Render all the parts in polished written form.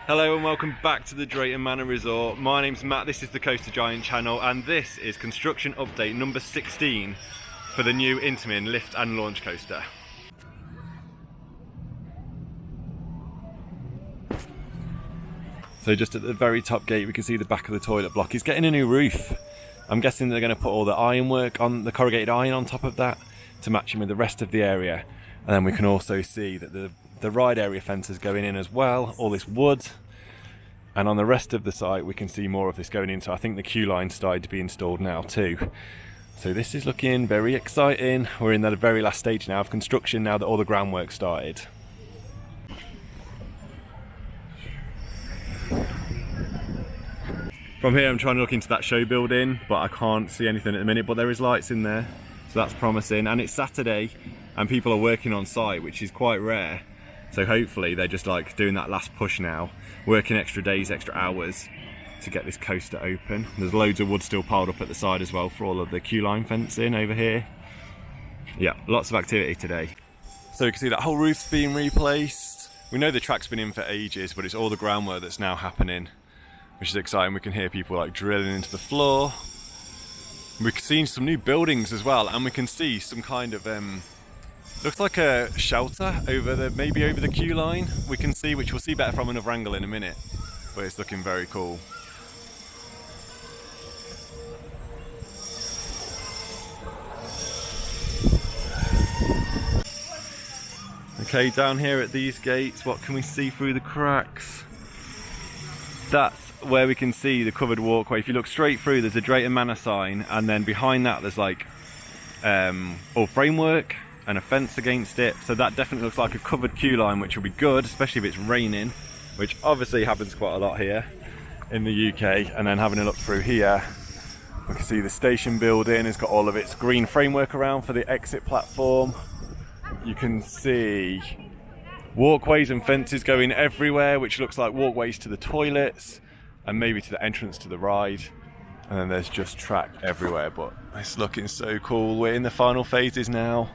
Hello and welcome back to the Drayton Manor Resort. My name's Matt, this is the Coaster Giant channel, and this is construction update number 16 for the new Intamin Lift and Launch coaster. So just at the very top gate we can see the back of the toilet block. It's getting a new roof. I'm guessing they're going to put all the ironwork on, the corrugated iron on top of that to match in with the rest of the area. And then we can also see that the ride area fence is going in as well, all this wood. And on the rest of the site we can see more of this going in, so I think the queue line started to be installed now too. So this is looking very exciting. We're in the very last stage now of construction now that all the groundwork started. From here I'm trying to look into that show building, but I can't see anything at the minute, but there is lights in there, so that's promising. And it's Saturday and people are working on site, which is quite rare. So hopefully they're just like doing that last push now, working extra days, extra hours to get this coaster open. There's loads of wood still piled up at the side as well for all of the queue line fencing over here. Yeah, lots of activity today. So you can see that whole roof's being replaced. We know the track's been in for ages, but it's all the groundwork that's now happening, which is exciting. We can hear people like drilling into the floor. We've seen some new buildings as well, and we can see some kind of looks like a shelter over maybe over the queue line. We can see, which we'll see better from another angle in a minute, but it's looking very cool. Okay, down here at these gates, what can we see through the cracks? That's where we can see the covered walkway. If you look straight through, there's a Drayton Manor sign, and then behind that there's like all framework and a fence against it, so that definitely looks like a covered queue line, which will be good, especially if it's raining, which obviously happens quite a lot here in the UK. And then having a look through here, we can see the station building has got all of its green framework around for the exit platform. You can see walkways and fences going everywhere, which looks like walkways to the toilets and maybe to the entrance to the ride. And then there's just track everywhere, but it's looking so cool. We're in the final phases now.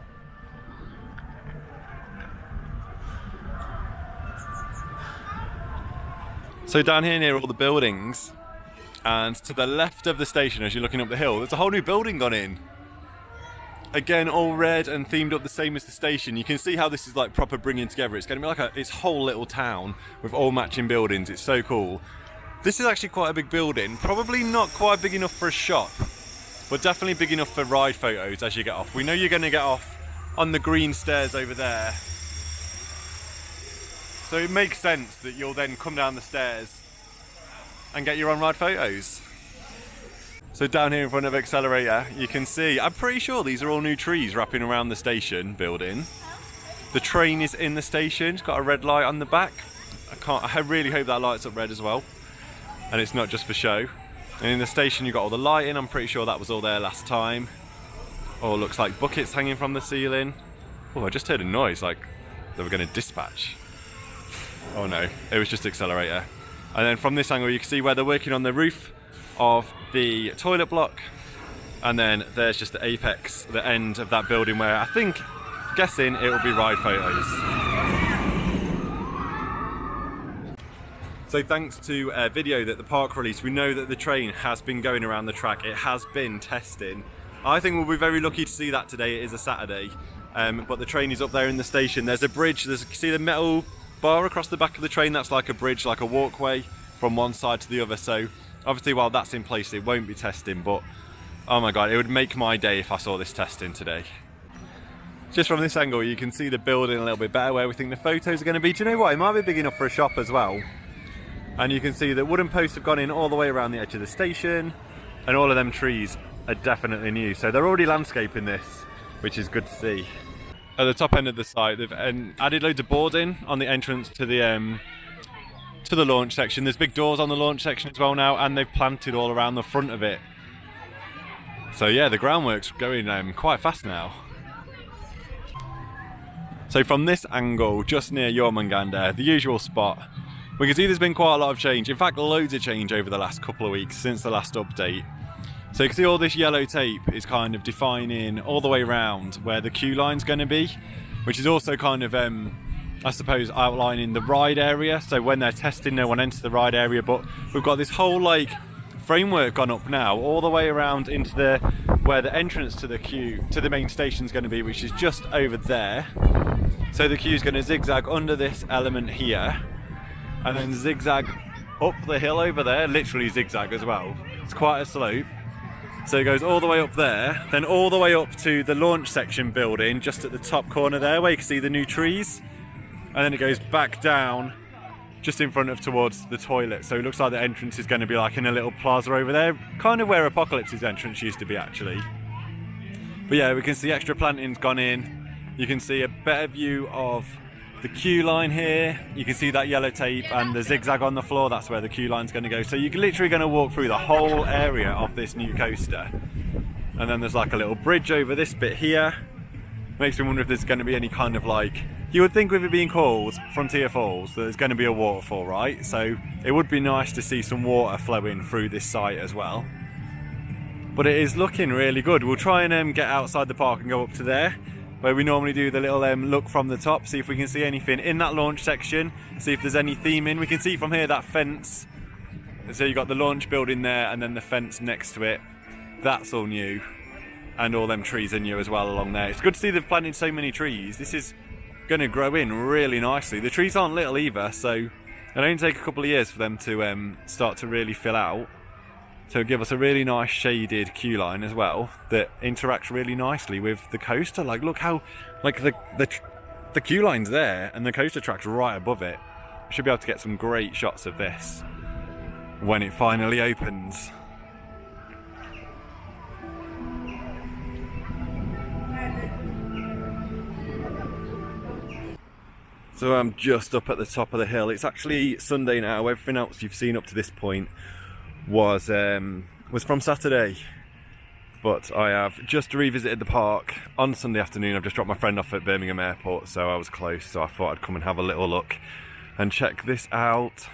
So down here near all the buildings, and to the left of the station as you're looking up the hill, there's a whole new building gone in. Again, all red and themed up the same as the station. You can see how this is like proper bringing together. It's going to be like its whole little town with all matching buildings. It's so cool. This is actually quite a big building, probably not quite big enough for a shop, but definitely big enough for ride photos as you get off. We know you're going to get off on the green stairs over there, so it makes sense that you'll then come down the stairs and get your on-ride photos. So down here in front of Accelerator, you can see, I'm pretty sure these are all new trees wrapping around the station building. The train is in the station, it's got a red light on the back. I really hope that lights up red as well, and it's not just for show. And in the station you've got all the lighting, I'm pretty sure that was all there last time. Oh, looks like buckets hanging from the ceiling. Oh, I just heard a noise like they were going to dispatch. Oh no, it was just Accelerator. And then from this angle you can see where they're working on the roof of the toilet block, and then there's just the apex, the end of that building where I think, guessing, it will be ride photos. So thanks to a video that the park released, we know that the train has been going around the track. It has been testing. I think we'll be very lucky to see that today. It is a Saturday, but the train is up there in the station. There's a bridge, you see the metal bar across the back of the train? That's like a bridge, like a walkway from one side to the other. So obviously while that's in place it won't be testing, but oh my god, it would make my day if I saw this testing today. Just from this angle you can see the building a little bit better where we think the photos are going to be. Do you know what, it might be big enough for a shop as well. And you can see that wooden posts have gone in all the way around the edge of the station, and all of them trees are definitely new, so they're already landscaping this, which is good to see. At the top end of the site they've added loads of boarding on the entrance to the launch section. There's big doors on the launch section as well now, and they've planted all around the front of it. So yeah, the groundwork's going quite fast now. So from this angle, just near Jormungandr, the usual spot, we can see there's been quite a lot of change. In fact, loads of change over the last couple of weeks since the last update. So you can see all this yellow tape is kind of defining all the way around where the queue line's going to be, which is also kind of I suppose, outlining the ride area. So when they're testing, no one enters the ride area, but we've got this whole like framework gone up now all the way around into the where the entrance to the queue to the main station is going to be, which is just over there. So the queue is going to zigzag under this element here and then zigzag up the hill over there, literally zigzag as well. It's quite a slope. So it goes all the way up there, then all the way up to the launch section building just at the top corner there where you can see the new trees, and then it goes back down just in front of towards the toilet. So it looks like the entrance is going to be like in a little plaza over there, kind of where Apocalypse's entrance used to be actually. But yeah, we can see extra planting's gone in. You can see a better view of the queue line here. You can see that yellow tape and the zigzag on the floor. That's where the queue line's going to go. So you're literally going to walk through the whole area of this new coaster. And then there's like a little bridge over this bit here. Makes me wonder if there's going to be any kind of like, you would think with it being called Frontier Falls that there's going to be a waterfall, right? So it would be nice to see some water flowing through this site as well. But it is looking really good. We'll try and get outside the park and go up to there, where we normally do the little look from the top, see if we can see anything in that launch section, see if there's any theming. We can see from here that fence. So you've got the launch building there and then the fence next to it. That's all new. And all them trees are new as well along there. It's good to see they've planted so many trees. This is going to grow in really nicely. The trees aren't little either, so it'll only take a couple of years for them to start to really fill out. So give us a really nice shaded queue line as well that interacts really nicely with the coaster. Like look how like the queue line's there and the coaster track's right above it. We should be able to get some great shots of this when it finally opens. So I'm just up at the top of the hill. It's actually Sunday now. Everything else you've seen up to this point was from Saturday, but I have just revisited the park on Sunday afternoon. I've just dropped my friend off at Birmingham Airport, so I was close, so I thought I'd come and have a little look and check this out.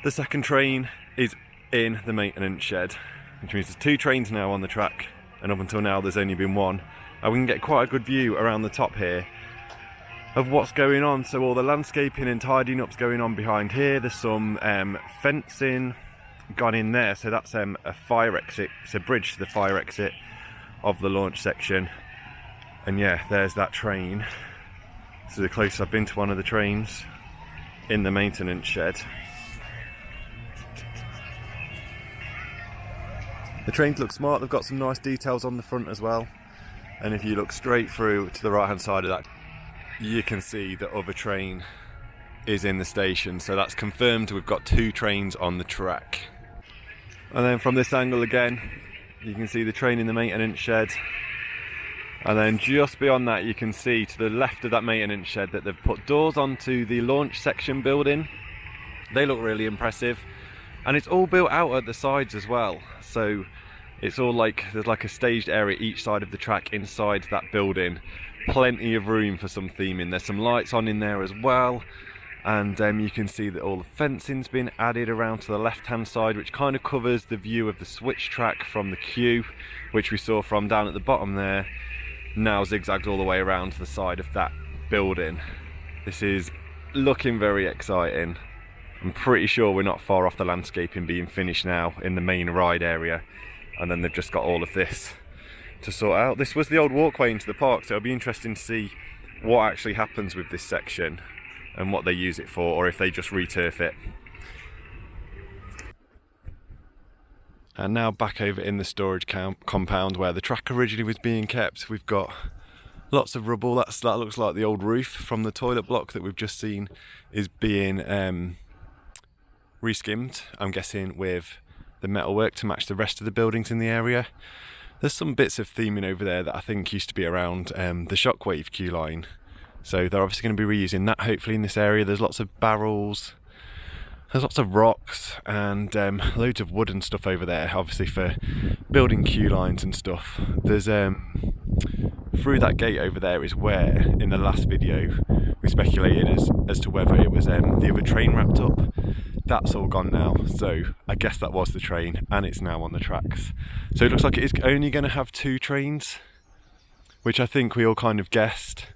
The second train is in the maintenance shed, which means there's 2 trains now on the track, and up until now there's only been 1, and we can get quite a good view around the top here of what's going on. So all the landscaping and tidying up's going on behind here. There's some fencing gone in there, so that's a fire exit. It's a bridge to the fire exit of the launch section. And yeah, there's that train. This is the closest I've been to one of the trains in the maintenance shed. The trains look smart. They've got some nice details on the front as well. And if you look straight through to the right hand side of that, you can see the other train is in the station. So that's confirmed we've got 2 trains on the track. And then from this angle again, you can see the train in the maintenance shed. And then just beyond that, you can see to the left of that maintenance shed that they've put doors onto the launch section building. They look really impressive. And it's all built out at the sides as well. So it's all like, there's like a staged area each side of the track inside that building. Plenty of room for some theming. There's some lights on in there as well. And you can see that all the fencing's been added around to the left hand side, which kind of covers the view of the switch track from the queue, which we saw from down at the bottom there. Now zigzagged all the way around to the side of that building. This is looking very exciting. I'm pretty sure we're not far off the landscaping being finished now in the main ride area, and then they've just got all of this to sort out. This was the old walkway into the park, so it'll be interesting to see what actually happens with this section and what they use it for, or if they just returf it. And now back over in the storage compound where the track originally was being kept. We've got lots of rubble. That looks like the old roof from the toilet block that we've just seen is being reskimmed, I'm guessing with the metalwork to match the rest of the buildings in the area. There's some bits of theming over there that I think used to be around the Shockwave queue line. So they're obviously going to be reusing that hopefully in this area. There's lots of barrels, there's lots of rocks and loads of wood and stuff over there, obviously for building queue lines and stuff. There's through that gate over there is where in the last video we speculated as to whether it was the other train wrapped up. That's all gone now, so I guess that was the train and it's now on the tracks. So it looks like it is only going to have 2 trains, which I think we all kind of guessed.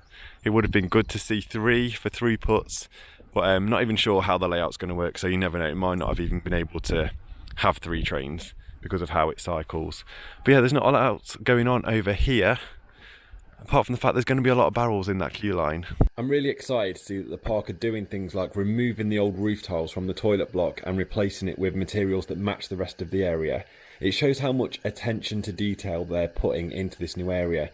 It would have been good to see 3 for throughputs, but I'm not even sure how the layout's going to work, so you never know, it might not have even been able to have 3 trains because of how it cycles. But yeah, there's not a lot else going on over here, apart from the fact there's going to be a lot of barrels in that queue line. I'm really excited to see that the park are doing things like removing the old roof tiles from the toilet block and replacing it with materials that match the rest of the area. It shows how much attention to detail they're putting into this new area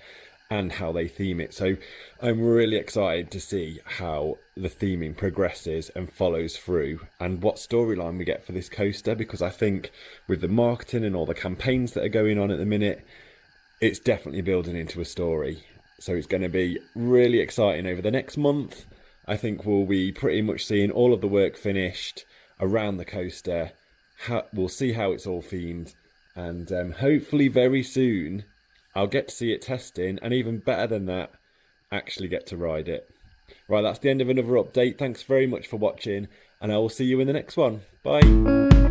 and how they theme it. So I'm really excited to see how the theming progresses and follows through and what storyline we get for this coaster, because I think with the marketing and all the campaigns that are going on at the minute, it's definitely building into a story. So it's going to be really exciting over the next month. I think we'll be pretty much seeing all of the work finished around the coaster. We'll see how it's all themed, and hopefully very soon I'll get to see it testing, and even better than that, actually get to ride it. Right, that's the end of another update. Thanks very much for watching, and I will see you in the next one. Bye.